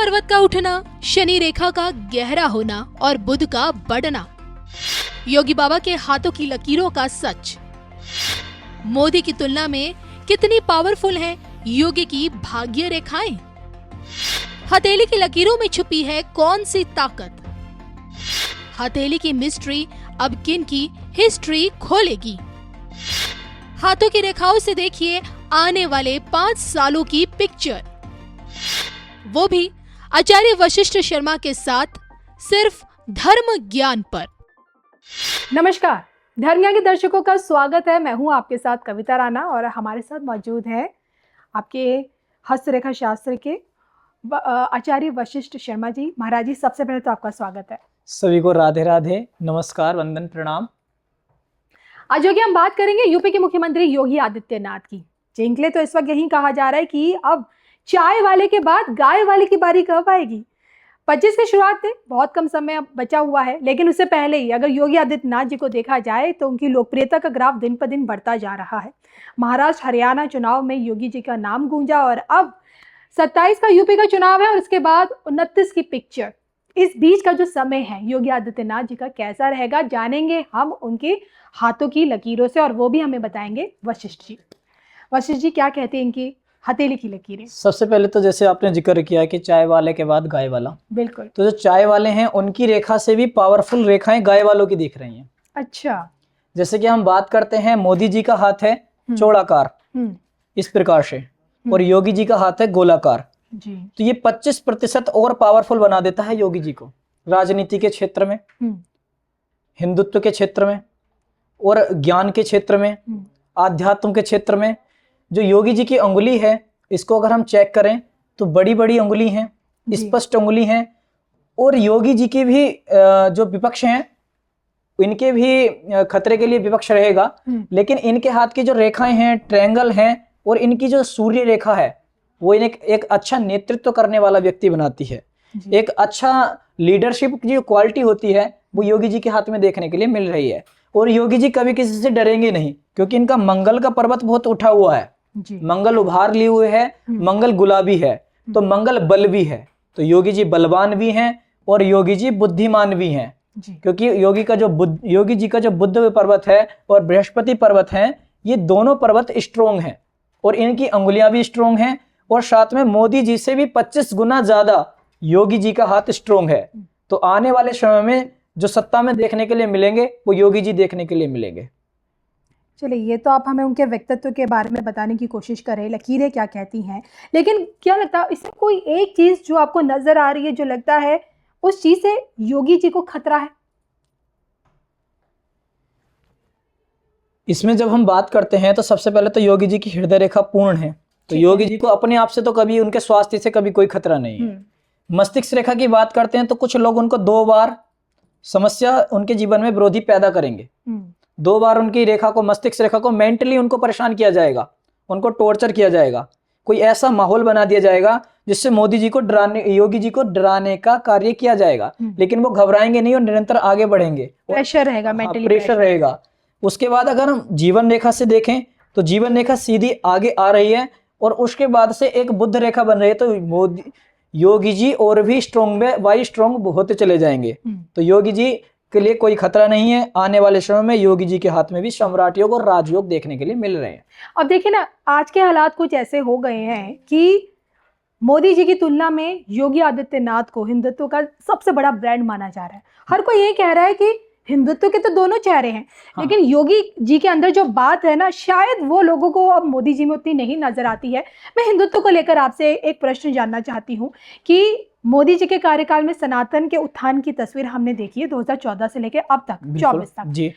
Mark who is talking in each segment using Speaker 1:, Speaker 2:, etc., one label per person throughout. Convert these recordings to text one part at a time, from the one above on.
Speaker 1: पर्वत का उठना, शनि रेखा का गहरा होना और बुध का बढ़ना, योगी बाबा के हाथों की लकीरों का सच। मोदी की तुलना में कितनी पावरफुल हैं योगी की भाग्य रेखाएं? हथेली की लकीरों में छुपी है कौन सी ताकत? हथेली की मिस्ट्री अब किन की हिस्ट्री खोलेगी? हाथों की रेखाओं से देखिए आने वाले 5 सालों की पिक्चर, वो भी आचार्य वशिष्ठ शर्मा के साथ, सिर्फ धर्म ज्ञान पर।
Speaker 2: नमस्कार, धर्म ज्ञान के दर्शकों का स्वागत है। मैं हूं आपके साथ कविता राणा और हमारे साथ मौजूद है आपके हस्तरेखा शास्त्र के आचार्य वशिष्ठ शर्मा जी। महाराज जी, सबसे पहले तो आपका स्वागत है।
Speaker 3: सभी को राधे राधे, नमस्कार, वंदन, प्रणाम।
Speaker 2: आज योगी हम बात करेंगे यूपी के मुख्यमंत्री योगी आदित्यनाथ की, जिनके लिए तो इस वक्त यही कहा जा रहा है कि अब चाय वाले के बाद गाय वाले की बारी कब आएगी। 25 की शुरुआत है, बहुत कम समय अब बचा हुआ है, लेकिन उससे पहले ही अगर योगी आदित्यनाथ जी को देखा जाए तो उनकी लोकप्रियता का ग्राफ दिन पर दिन बढ़ता जा रहा है। महाराष्ट्र हरियाणा चुनाव में योगी जी का नाम गूंजा और अब 27 का यूपी का चुनाव है और उसके बाद 29 की पिक्चर। इस बीच का जो समय है योगी आदित्यनाथ जी का कैसा रहेगा, जानेंगे हम उनके हाथों की लकीरों से, और वो भी हमें बताएंगे वशिष्ठ जी। वशिष्ठ जी, क्या कहते हैं इनकी हथेली की लकीरें?
Speaker 3: सबसे पहले तो जैसे आपने जिक्र किया कि चाय वाले के बाद गाय वाला,
Speaker 2: बिल्कुल।
Speaker 3: तो जो चाय वाले हैं उनकी रेखा से भी पावरफुल रेखाएं गाय वालों की दिख रही हैं।
Speaker 2: अच्छा।
Speaker 3: जैसे कि हम बात करते हैं, मोदी जी का हाथ है चौड़ाकार इस प्रकार से, और योगी जी का हाथ है गोलाकार
Speaker 2: जी।
Speaker 3: तो ये 25% और पावरफुल बना देता है योगी जी को, राजनीति के क्षेत्र में, हिंदुत्व के क्षेत्र में और ज्ञान के क्षेत्र में, आध्यात्म के क्षेत्र में। जो योगी जी की अंगुली है, इसको अगर हम चेक करें तो बड़ी बड़ी अंगुली हैं, स्पष्ट अंगुली हैं, और योगी जी की भी जो विपक्ष हैं इनके भी खतरे के लिए विपक्ष रहेगा, लेकिन इनके हाथ की जो रेखाएं हैं, ट्रायंगल हैं, और इनकी जो सूर्य रेखा है वो इन्हें एक अच्छा नेतृत्व करने वाला व्यक्ति बनाती है। एक अच्छा लीडरशिप की जो क्वालिटी होती है वो योगी जी के हाथ में देखने के लिए मिल रही है। और योगी जी कभी किसी से डरेंगे नहीं, क्योंकि इनका मंगल का पर्वत बहुत उठा हुआ है। मंगल उभार लिए हुए है, मंगल गुलाबी है, तो मंगल बल भी है, तो योगी जी बलवान भी हैं और योगी जी बुद्धिमान भी हैं, क्योंकि योगी जी का जो बुद्ध पर्वत है और बृहस्पति पर्वत है, ये दोनों पर्वत स्ट्रोंग हैं और इनकी अंगुलियां भी स्ट्रोंग हैं, और साथ में मोदी जी से भी 25 गुना ज्यादा योगी जी का हाथ स्ट्रोंग है। तो आने वाले समय में जो सत्ता में देखने के लिए मिलेंगे वो योगी जी देखने के लिए मिलेंगे।
Speaker 2: चलिए, ये तो आप हमें उनके व्यक्तित्व के बारे में बताने की कोशिश करें, लकीरें क्या कहती हैं, लेकिन क्या लगता है इसमें कोई एक चीज जो आपको नजर आ रही है, जो लगता है उस चीज से योगी जी को खतरा है?
Speaker 3: इसमें जब हम बात करते हैं तो सबसे पहले तो योगी जी की हृदय रेखा पूर्ण है, तो योगी जी को अपने आप से तो कभी उनके स्वास्थ्य से कभी कोई खतरा नहीं है। मस्तिष्क रेखा की बात करते हैं तो कुछ लोग उनको 2 बार समस्या उनके जीवन में विरोधी पैदा करेंगे। 2 बार उनकी रेखा को, मस्तिष्क रेखा को मेंटली उनको परेशान किया जाएगा, उनको टॉर्चर किया जाएगा, कोई ऐसा माहौल बना दिया जाएगा जिससे योगी जी को डराने का कार्य किया जाएगा, लेकिन वो घबराएंगे नहीं और निरंतर आगे बढ़ेंगे।
Speaker 2: प्रेशर रहेगा, मेंटली
Speaker 3: प्रेशर रहेगा। उसके बाद अगर हम जीवन रेखा से देखें तो जीवन रेखा सीधी आगे आ रही है और उसके बाद से एक बुद्ध रेखा बन रही है, तो योगी जी और भी स्ट्रोंग होते चले जाएंगे। तो योगी जी के लिए कोई खतरा नहीं है। आने वाले समय में योगी जी के हाथ में भी सम्राट योग और राजयोग देखने के लिए मिल रहे हैं।
Speaker 2: अब देखिए ना, आज के हालात कुछ ऐसे हो गए हैं कि मोदी जी की तुलना में योगी आदित्यनाथ को हिंदुत्व का सबसे बड़ा ब्रांड माना जा रहा है। हर कोई ये कह रहा है कि हिंदुत्व के तो दोनों चेहरे हैं, लेकिन योगी जी के अंदर जो बात है ना, शायद वो लोगों को अब मोदी जी में उतनी नहीं नजर आती है। मैं हिंदुत्व को लेकर आपसे एक प्रश्न जानना चाहती हूँ कि मोदी जी के कार्यकाल में सनातन के उत्थान की तस्वीर हमने देखी है 2014 से लेकर अब तक 24 तक जी।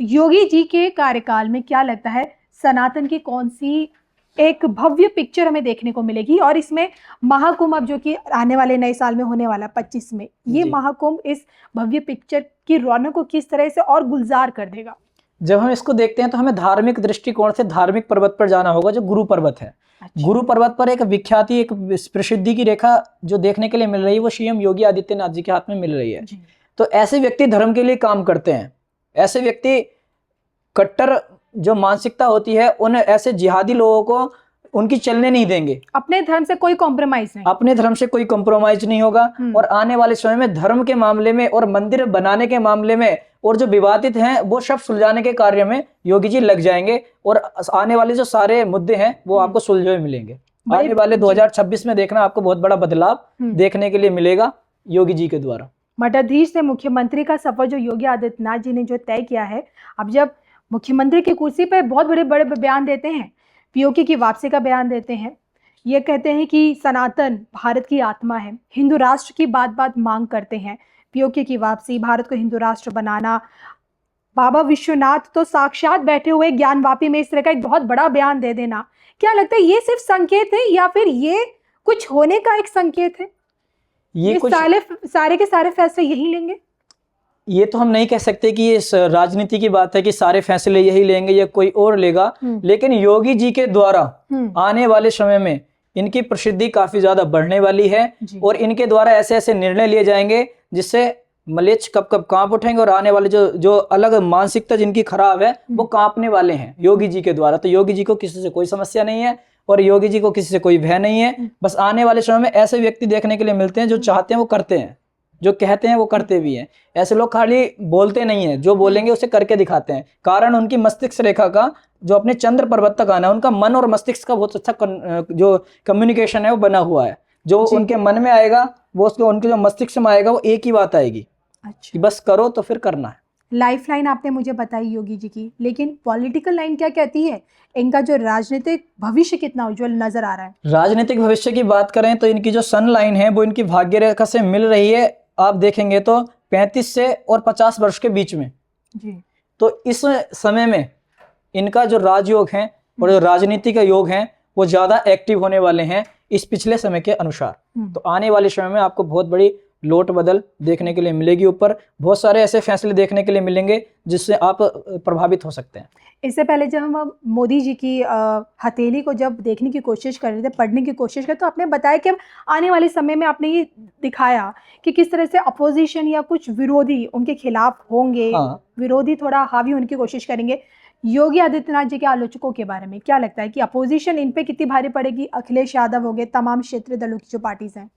Speaker 2: योगी जी के कार्यकाल में क्या लगता है सनातन की कौन सी एक भव्य पिक्चर हमें देखने को मिलेगी? और इसमें महाकुंभ अब जो कि आने वाले नए साल में होने वाला 25 में, ये महाकुंभ इस भव्य पिक्चर की रौनक को किस तरह से और गुलजार कर देगा?
Speaker 3: जब हम इसको देखते हैं तो हमें धार्मिक दृष्टिकोण से धार्मिक पर्वत पर जाना होगा, जो गुरु पर्वत है। अच्छा। गुरु पर्वत पर एक विख्याति, एक प्रसिद्धि की रेखा जो देखने के लिए मिल रही है वो सीएम योगी आदित्यनाथ जी के हाथ में मिल रही है। तो ऐसे व्यक्ति धर्म के लिए काम करते हैं, ऐसे व्यक्ति कट्टर जो मानसिकता होती है उन ऐसे जिहादी लोगों को उनकी चलने नहीं देंगे।
Speaker 2: अपने धर्म से कोई कॉम्प्रोमाइज नहीं,
Speaker 3: अपने धर्म से कोई कॉम्प्रोमाइज नहीं होगा। और आने वाले समय में धर्म के मामले में और मंदिर बनाने के मामले में और जो विवादित हैं वो सब सुलझाने के कार्य में योगी जी लग जाएंगे। और आने वाले जो सारे मुद्दे हैं वो आपको सुलझे हुए मिलेंगे। आने वाले 2026 में देखना आपको बहुत बड़ा बदलाव देखने के लिए मिलेगा योगी जी के द्वारा।
Speaker 2: मठाधीश से मुख्यमंत्री का सफर जो योगी आदित्यनाथ जी ने जो तय किया है, अब जब मुख्यमंत्री की कुर्सी पर बहुत बड़े बड़े बयान देते हैं, पीओके की वापसी का बयान देते हैं, ये कहते हैं कि सनातन भारत की आत्मा है, हिंदू राष्ट्र की बात बात मांग करते हैं, पीओके की वापसी, भारत को हिंदू राष्ट्र बनाना। बाबा विश्वनाथ तो साक्षात बैठे हुए ज्ञानवापी में इस तरह का एक बहुत बड़ा बयान दे देना, क्या लगता है ये सिर्फ संकेत है या फिर ये कुछ होने का एक संकेत है? ये सारे के सारे फैसले यही लेंगे?
Speaker 3: ये तो हम नहीं कह सकते कि ये राजनीति की बात है कि सारे फैसले यही लेंगे या कोई और लेगा, लेकिन योगी जी के द्वारा आने वाले समय में इनकी प्रसिद्धि काफी ज्यादा बढ़ने वाली है। और इनके द्वारा ऐसे ऐसे निर्णय लिए जाएंगे जिससे मलेच्छ कब कब कांप उठेंगे और आने वाले जो अलग मानसिकता जिनकी खराब है वो कांपने वाले हैं योगी जी के द्वारा। तो योगी जी को किसी से कोई समस्या नहीं है और योगी जी को किसी से कोई भय नहीं है। बस आने वाले समय में ऐसे व्यक्ति देखने के लिए मिलते हैं जो चाहते हैं वो करते हैं, जो कहते हैं वो करते भी हैं। ऐसे लोग खाली बोलते नहीं है, जो बोलेंगे उसे करके दिखाते हैं। कारण उनकी मस्तिष्क रेखा का जो अपने चंद्र पर्वत तक आना है, उनका मन और मस्तिष्क का बहुत अच्छा जो कम्युनिकेशन है वो बना हुआ है। जो उनके मन में आएगा वो उसके उनके जो मस्तिष्क में आएगा वो एक ही बात आएगी, कि बस करो तो फिर करना है।
Speaker 2: लाइफ लाइन आपने मुझे बताई योगी जी की, लेकिन पॉलिटिकल लाइन क्या कहती है? इनका जो राजनीतिक भविष्य कितना उज्जवल नजर आ रहा है? राजनीतिक
Speaker 3: भविष्य की बात करें तो इनकी जो सन लाइन है वो इनकी भाग्य रेखा से मिल रही है। आप देखेंगे तो 35 से और 50 वर्ष के बीच में
Speaker 2: जी।
Speaker 3: तो इस समय में इनका जो राजयोग है और जो राजनीति का योग है वो ज्यादा एक्टिव होने वाले हैं इस पिछले समय के अनुसार। तो आने वाले समय में आपको बहुत बड़ी लोट बदल देखने के लिए मिलेगी। ऊपर बहुत सारे ऐसे फैसले देखने के लिए मिलेंगे जिससे आप प्रभावित हो सकते हैं।
Speaker 2: इससे पहले जब हम मोदी जी की हथेली को जब देखने की कोशिश कर रहे थे, पढ़ने की कोशिश कर, तो आपने बताया कि अब आने वाले समय में आपने ये दिखाया कि किस तरह से अपोजिशन या कुछ विरोधी उनके खिलाफ होंगे। विरोधी थोड़ा हावी होने की कोशिश करेंगे। योगी आदित्यनाथ जी के आलोचकों के बारे में क्या लगता है कि अपोजिशन इन पे कितनी भारी पड़ेगी? अखिलेश यादव हो गए, तमाम क्षेत्रीय दलों की जो पार्टीज हैं।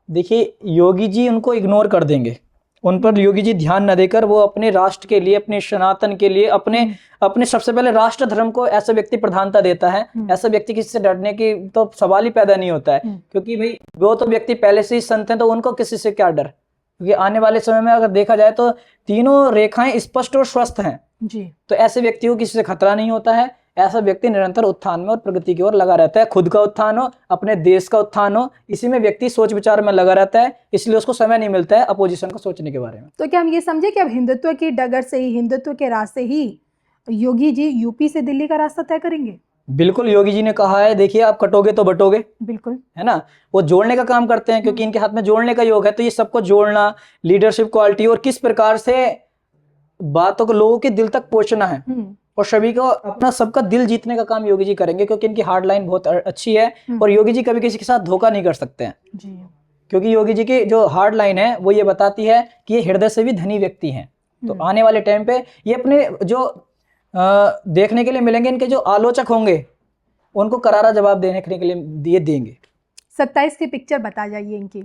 Speaker 3: देखिए योगी जी उनको इग्नोर कर देंगे, उन पर योगी जी ध्यान न देकर वो अपने राष्ट्र के लिए, अपने सनातन के लिए, अपने सबसे पहले राष्ट्र धर्म को ऐसा व्यक्ति प्रधानता देता है। ऐसा व्यक्ति किसी से डरने की तो सवाल ही पैदा नहीं होता है, क्योंकि भाई वो तो व्यक्ति पहले से ही संत हैं, तो उनको किसी से क्या डर। क्योंकि आने वाले समय में अगर देखा जाए तो तीनों रेखाएं स्पष्ट और स्वस्थ हैं
Speaker 2: जी।
Speaker 3: तो ऐसे व्यक्ति को किसी से खतरा नहीं होता है। ऐसा व्यक्ति निरंतर उत्थान में और प्रगति की ओर लगा रहता है। खुद का उत्थान हो, अपने देश का उत्थान हो, इसी में व्यक्ति सोच विचार में लगा रहता है। इसलिए उसको समय नहीं मिलता है अपोजिशन को सोचने के बारे में।
Speaker 2: तो क्या हम ये समझे कि अब हिंदुत्व की डगर से ही, हिंदुत्व के रास्ते ही योगी जी यूपी से दिल्ली का रास्ता तय करेंगे?
Speaker 3: बिल्कुल, योगी जी ने कहा है, देखिए आप कटोगे तो बटोगे।
Speaker 2: बिल्कुल,
Speaker 3: है ना। वो जोड़ने का काम करते हैं क्योंकि इनके हाथ में जोड़ने का योग है। तो ये सबको जोड़ना, लीडरशिप क्वालिटी और किस प्रकार से बातों को लोगों के दिल तक पहुंचना है और सभी को अपना सबका दिल जीतने का काम योगी जी करेंगे, क्योंकि इनकी हार्ड लाइन बहुत अच्छी है और योगी जी कभी किसी के साथ धोखा नहीं कर सकते हैं
Speaker 2: जी।
Speaker 3: क्योंकि योगी जी की जो हार्ड लाइन है वो ये बताती है कि ये हृदय से भी धनी व्यक्ति हैं। तो आने वाले टाइम पे ये अपने जो देखने के लिए मिलेंगे, इनके जो आलोचक होंगे उनको करारा जवाब देने के लिए दिए देंगे।
Speaker 2: 27 की पिक्चर बता जाइए इनकी।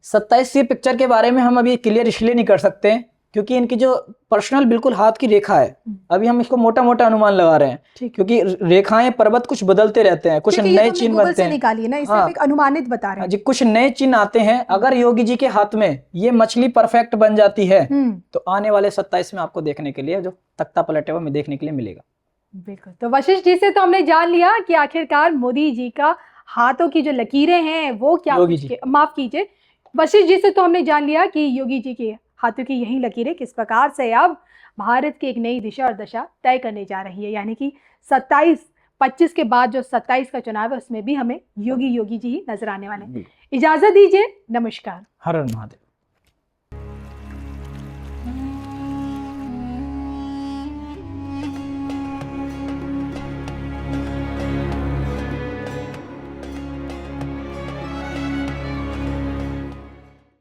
Speaker 3: 27 की पिक्चर के बारे में हम अभी क्लियर इसलिए नहीं कर सकते क्योंकि इनकी जो पर्सनल बिल्कुल हाथ की रेखा है, अभी हम इसको मोटा मोटा अनुमान लगा रहे हैं क्योंकि रेखाएं पर्वत कुछ बदलते रहते हैं, कुछ नए चिन्ह बनते हैं।
Speaker 2: निकालिए ना, इसे एक अनुमानित बता रहे हैं
Speaker 3: जी, कुछ नए चिन्ह आते हैं। अगर योगी जी के हाथ में ये मछली परफेक्ट बन जाती है तो आने वाले 27 में आपको देखने के लिए जो तख्ता पलटे हुआ देखने के लिए मिलेगा।
Speaker 2: बिल्कुल। तो वशिष्ठ जी से तो हमने जान लिया कि आखिरकार मोदी जी का हाथों की जो लकीरें हैं वो क्या, माफ कीजिए, वशिष्ठ जी से तो हमने जान लिया कि योगी जी के हाथों की यही लकीरें किस प्रकार से अब भारत की एक नई दिशा और दशा तय करने जा रही है। यानी कि 27-25 के बाद जो 27 का चुनाव है उसमें भी हमें योगी जी ही नजर आने वाले हैं। इजाजत दीजिए, नमस्कार।
Speaker 3: हर हर महादेव।